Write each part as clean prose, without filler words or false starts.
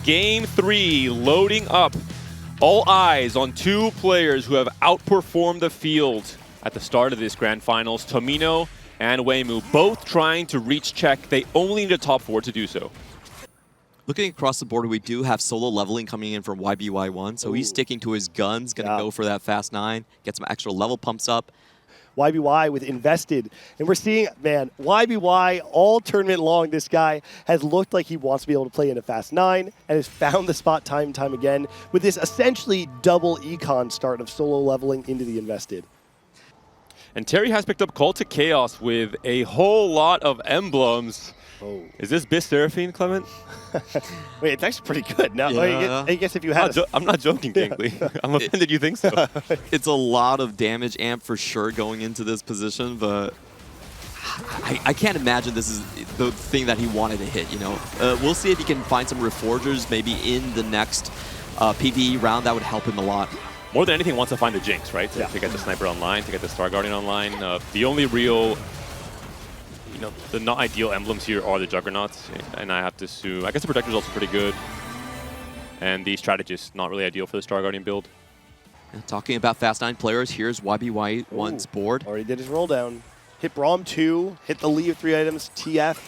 Game 3 loading up. All eyes on two players who have outperformed the field at the start of this Grand Finals, Tomino and Weimu, both trying to reach check. They only need a top 4 to do so. Looking across the board, we do have solo leveling coming in from YBY1, so he's sticking to his guns, going to go for that fast 9, get some extra level pumps up. YBY with invested. And we're seeing, man, YBY all tournament long, this guy has looked like he wants to be able to play in a fast 9 and has found the spot time and time again with this essentially double econ start of solo leveling into the invested. And Terry has picked up Call to Chaos with a whole lot of emblems. Oh. Is this Bis Seraphine, Clement? Wait, it's actually pretty good. Now, yeah. I guess if you had I'm not joking, Kinkley. I'm offended you think so. It's a lot of damage amp for sure going into this position, but I can't imagine this is the thing that he wanted to hit, you know. We'll see if he can find some Reforgers maybe in the next PvE round. That would help him a lot. More than anything, wants to find the Jinx, right? To get the Sniper online, to get the Star Guardian online. The only real, you know, the not ideal emblems here are the Juggernauts, and I have to assume, I guess the Protector's also pretty good. And the Strategist, not really ideal for the Star Guardian build. And talking about Fast 9 players, here's YBY1's board. Already did his roll down. Hit Braum 2, hit the Lee of 3 items, TF.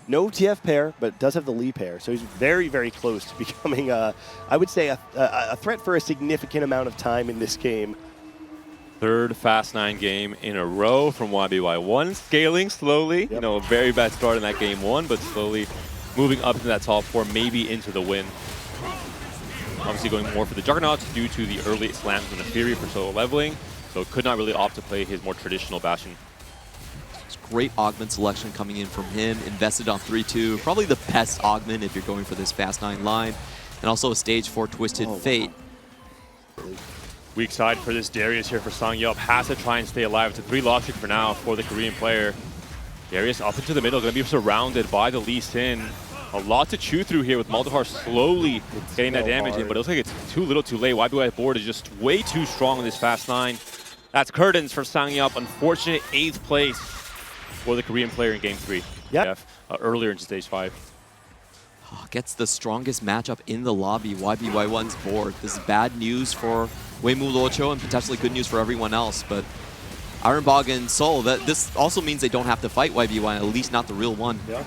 No TF pair, but does have the Lee pair. So he's very, very close to becoming, I would say, a threat for a significant amount of time in this game. Third Fast 9 game in a row from YBY1, scaling slowly. Yep. You know, a very bad start in that game 1, but slowly moving up to that top 4, maybe into the win. Obviously going more for the Juggernauts due to the early slams from the Fury for solo leveling, so could not really opt to play his more traditional Bastion. Great augment selection coming in from him, invested on 3-2, probably the best augment if you're going for this Fast 9 line, and also a stage 4 Twisted Fate. Wow. Weak side for this Darius here for Sangyup. Has to try and stay alive. It's a 3 loss streak for now for the Korean player. Darius up into the middle, going to be surrounded by the Lee Sin. A lot to chew through here with Maldahar slowly getting that damage in, but it looks like it's too little too late. YBY board is just way too strong in this Fast 9. That's curtains for Sangyup. Unfortunate 8th place for the Korean player in Game 3. Yep. Earlier in Stage 5. Oh, gets the strongest matchup in the lobby, YBY1's board. This is bad news for Weimu Luoqiu and potentially good news for everyone else, but Ironbog and Seoul, this also means they don't have to fight YBY1, at least not the real one. Yeah.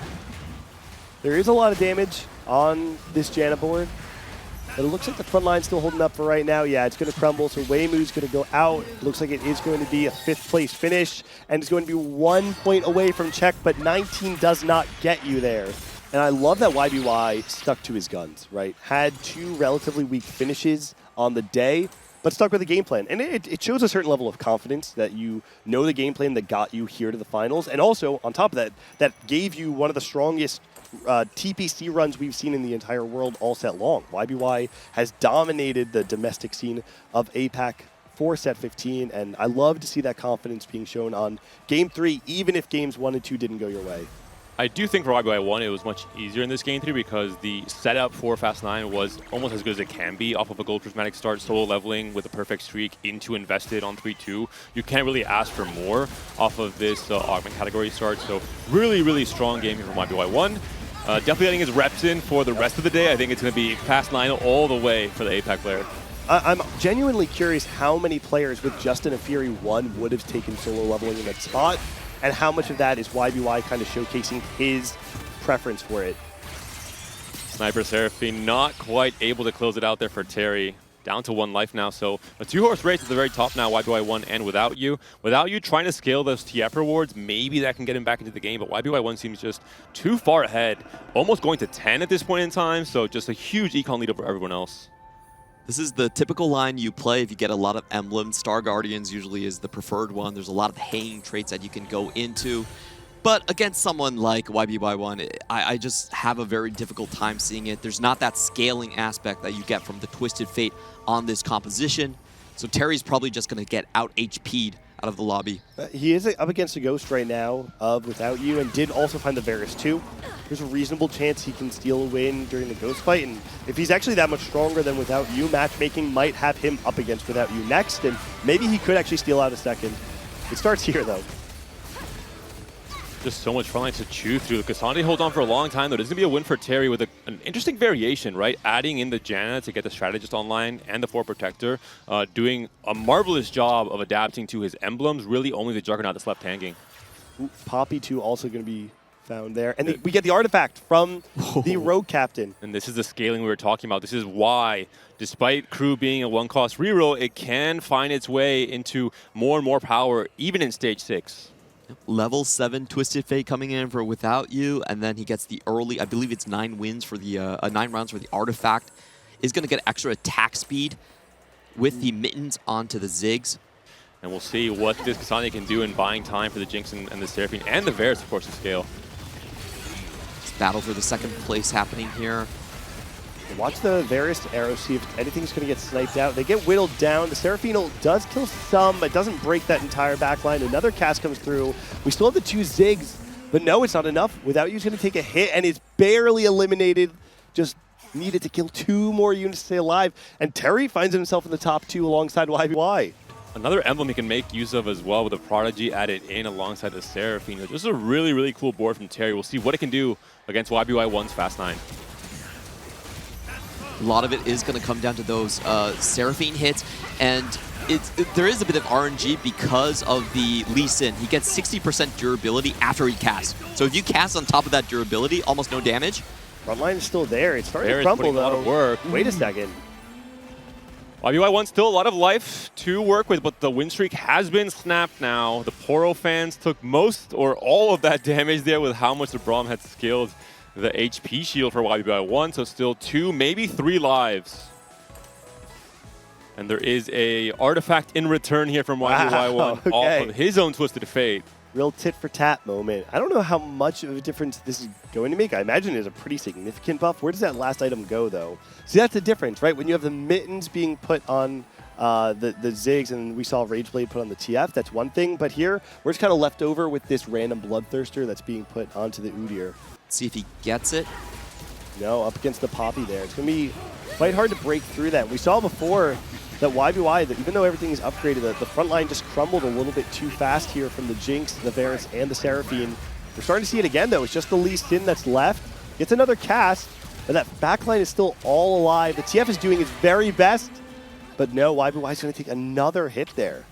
There is a lot of damage on this Janna board, but it looks like the front line's still holding up for right now. Yeah, it's going to crumble, so Weimu's going to go out. Looks like it is going to be a 5th place finish, and it's going to be 1 point away from check, but 19 does not get you there. And I love that YBY stuck to his guns, right? Had 2 relatively weak finishes on the day, but stuck with the game plan. And it shows a certain level of confidence that you know the game plan that got you here to the finals. And also, on top of that, that gave you one of the strongest TPC runs we've seen in the entire world all set long. YBY has dominated the domestic scene of APAC for set 15, and I love to see that confidence being shown on Game 3, even if Games 1 and 2 didn't go your way. I do think for YBY1 it was much easier in this Game 3 because the setup for Fast 9 was almost as good as it can be off of a Gold Prismatic start, solo leveling with a perfect streak into invested on 3-2. You can't really ask for more off of this augment category start, so really, really strong game here from YBY1. Definitely getting his reps in for the rest of the day. I think it's going to be Fast 9 all the way for the APAC player. I'm genuinely curious how many players with Justin and Fury 1 would have taken solo leveling in that spot, and how much of that is YBY kind of showcasing his preference for it. Sniper Seraphine not quite able to close it out there for Terry. Down to 1 life now, so a 2-horse race at the very top now, YBY1 and Without You. Without You trying to scale those TF rewards, maybe that can get him back into the game, but YBY1 seems just too far ahead. Almost going to 10 at this point in time, so just a huge econ lead over everyone else. This is the typical line you play if you get a lot of emblems. Star Guardians usually is the preferred one. There's a lot of hanging traits that you can go into. But against someone like YBY1, I just have a very difficult time seeing it. There's not that scaling aspect that you get from the Twisted Fate on this composition. So Terry's probably just going to get out HP'd out of the lobby. He is up against a Ghost right now of Without You, and did also find the Varus too. There's a reasonable chance he can steal a win during the Ghost fight, and if he's actually that much stronger than Without You, matchmaking might have him up against Without You next, and maybe he could actually steal out a second. It starts here though. Just so much frontline to chew through. Cassandre holds on for a long time, though. This is going to be a win for Terry with an interesting variation, right? Adding in the Janna to get the Strategist online and the 4 Protector, doing a marvelous job of adapting to his emblems. Really only the Juggernaut that's left hanging. Poppy, too, also going to be found there. And we get the artifact from the Rogue Captain. And this is the scaling we were talking about. This is why, despite Crew being a 1-cost reroll, it can find its way into more and more power, even in Stage 6. Level 7 Twisted Fate coming in for Without You, and then he gets the early, I believe it's 9 wins for the 9 rounds for the artifact. Is going to get extra attack speed with the mittens onto the Ziggs. And we'll see what this Cassandre can do in buying time for the Jinx and the Seraphine and the Varus, of course, to scale. It's battle for the 2nd place happening here. Watch the Varus arrow, see if anything's going to get sniped out. They get whittled down. The Seraphine ult does kill some, but doesn't break that entire backline. Another cast comes through. We still have the 2 Ziggs, but no, it's not enough. Without You's going to take a hit, and it's barely eliminated. Just needed to kill 2 more units to stay alive. And Terry finds himself in the top 2 alongside YBY. Another emblem he can make use of as well with the Prodigy added in alongside the Seraphine. This is a really, really cool board from Terry. We'll see what it can do against YBY1's Fast 9. A lot of it is going to come down to those Seraphine hits, and there is a bit of RNG because of the Lee Sin. He gets 60% durability after he casts. So if you cast on top of that durability, almost no damage. Frontline is still there. It's starting Varus to crumble, putting a lot of work. Wait a second. YBY1 still a lot of life to work with, but the win streak has been snapped now. The Poro fans took most or all of that damage there with how much the Braum had scaled the HP shield for YBY1, so still 2, maybe 3 lives. And there is a artifact in return here from YBY1 off of his own Twisted Fate. Real tit-for-tat moment. I don't know how much of a difference this is going to make. I imagine it's a pretty significant buff. Where does that last item go, though? See, that's the difference, right? When you have the mittens being put on the Ziggs, and we saw Rageblade put on the TF, that's one thing. But here, we're just kind of left over with this random Bloodthirster that's being put onto the Udyr. See if he gets it. No, up against the Poppy there. It's going to be quite hard to break through that. We saw before that YBY, that even though everything is upgraded, the front line just crumbled a little bit too fast here from the Jinx, the Varus, and the Seraphine. We're starting to see it again, though. It's just the Lee Sin that's left. Gets another cast, but that backline is still all alive. The TF is doing its very best, but no, YBY is going to take another hit there.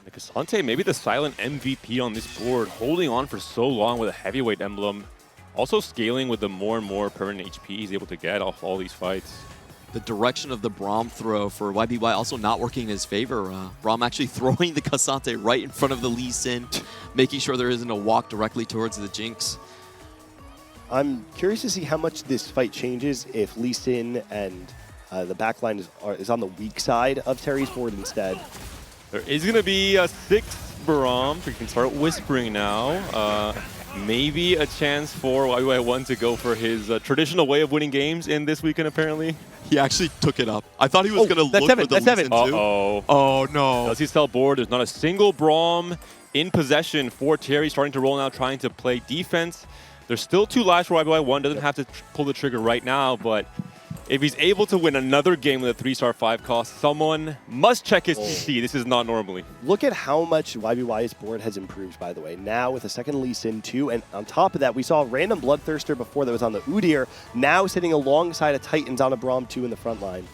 The Cassandre, maybe the silent MVP on this board, holding on for so long with a heavyweight emblem. Also scaling with the more and more permanent HP he's able to get off all these fights. The direction of the Braum throw for YBY also not working in his favor. Braum actually throwing the Cassandre right in front of the Lee Sin, making sure there isn't a walk directly towards the Jinx. I'm curious to see how much this fight changes if Lee Sin and the backline is on the weak side of Terry's board instead. There is going to be a 6th Braum. We can start whispering now. Maybe a chance for YBY1 to go for his traditional way of winning games in this weekend, apparently. He actually took it up. I thought he was going to look for the Lee Sin too. Uh-oh. Oh, no. Does he sell board? There's not a single Braum in possession for Terry, starting to roll now, trying to play defense. There's still 2 lives for YBY1. Doesn't have to pull the trigger right now, but if he's able to win another game with a 3-star 5 cost, someone must check his PC. This is not normally. Look at how much YBY's board has improved, by the way. Now with a second Lee Sin too, and on top of that, we saw a random Bloodthirster before that was on the Udyr, now sitting alongside a Titans on a Braum 2 in the front line.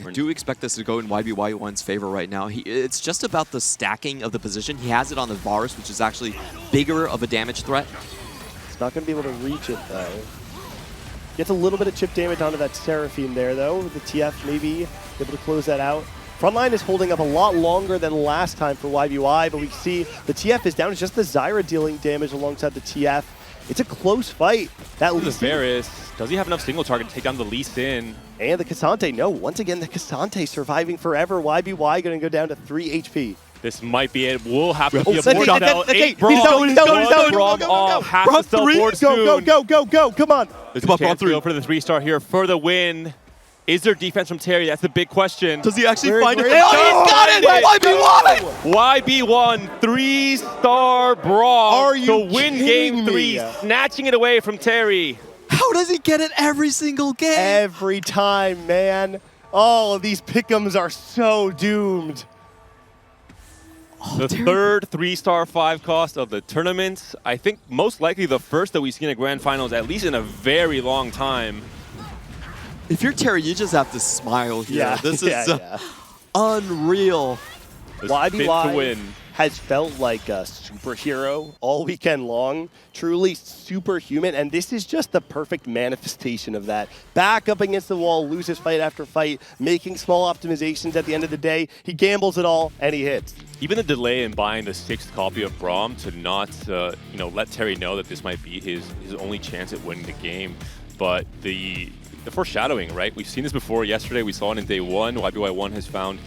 I do expect this to go in YBY1's favor right now. It's just about the stacking of the position. He has it on the Varus, which is actually bigger of a damage threat. It's not going to be able to reach it, though. Gets a little bit of chip damage onto that Seraphine there, though. The TF maybe able to close that out. Frontline is holding up a lot longer than last time for YBY, but we see the TF is down. It's just the Zyra dealing damage alongside the TF. It's a close fight. That Lee Sin. Varus, does he have enough single target to take down the Lee Sin? And the Cassandre, no. Once again, the Cassandre surviving forever. YBY going to go down to 3 HP. This might be it. We'll have to be a Okay, board sell. 8 Braum. He's down, he's down, he's down. Braum off. Has to sell board soon. Go. Come on. There's a chance to go for the 3-star here for the win. Is there defense from Terry? That's the big question. Does he actually find it? Oh, he's got it! YBY! YB1, 3-star Braum. Are you to win kidding game me? 3, snatching it away from Terry. How does he get it every single game? Every time, man. Oh, these pick'ems are so doomed. The third 3-star 5 cost of the tournament. I think most likely the first that we've seen at Grand Finals, at least in a very long time. If you're Terry, you just have to smile here. Yeah, This is unreal. Fit to YBY win. has felt like a superhero all weekend long, truly superhuman, and this is just the perfect manifestation of that. Back up against the wall, loses fight after fight, making small optimizations at the end of the day. He gambles it all, and he hits. Even the delay in buying the 6th copy of Braum to not, let Terry know that this might be his only chance at winning the game. But the foreshadowing, right? We've seen this before. Yesterday, we saw it in day 1. YBY1 has found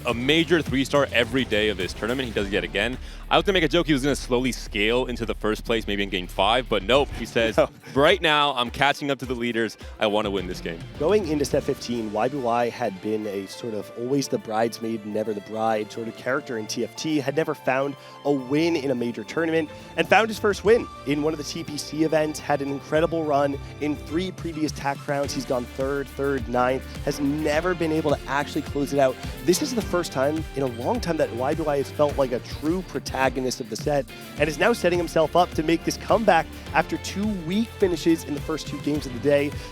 a major 3-star every day of this tournament. He does it yet again. I was going to make a joke he was going to slowly scale into the first place, maybe in game 5, but nope. He says, right now, I'm catching up to the leaders. I want to win this game. Going into set 15, YBY had been a sort of always the bridesmaid, never the bride sort of character in TFT, had never found a win in a major tournament, and found his first win in one of the TPC events, had an incredible run in 3 previous TAC rounds. He's gone 3rd, 9th, has never been able to actually close it out. This is the first time in a long time that YBY has felt like a true protagonist of the set, and is now setting himself up to make this comeback after 2 weak finishes in the first 2 games of the day.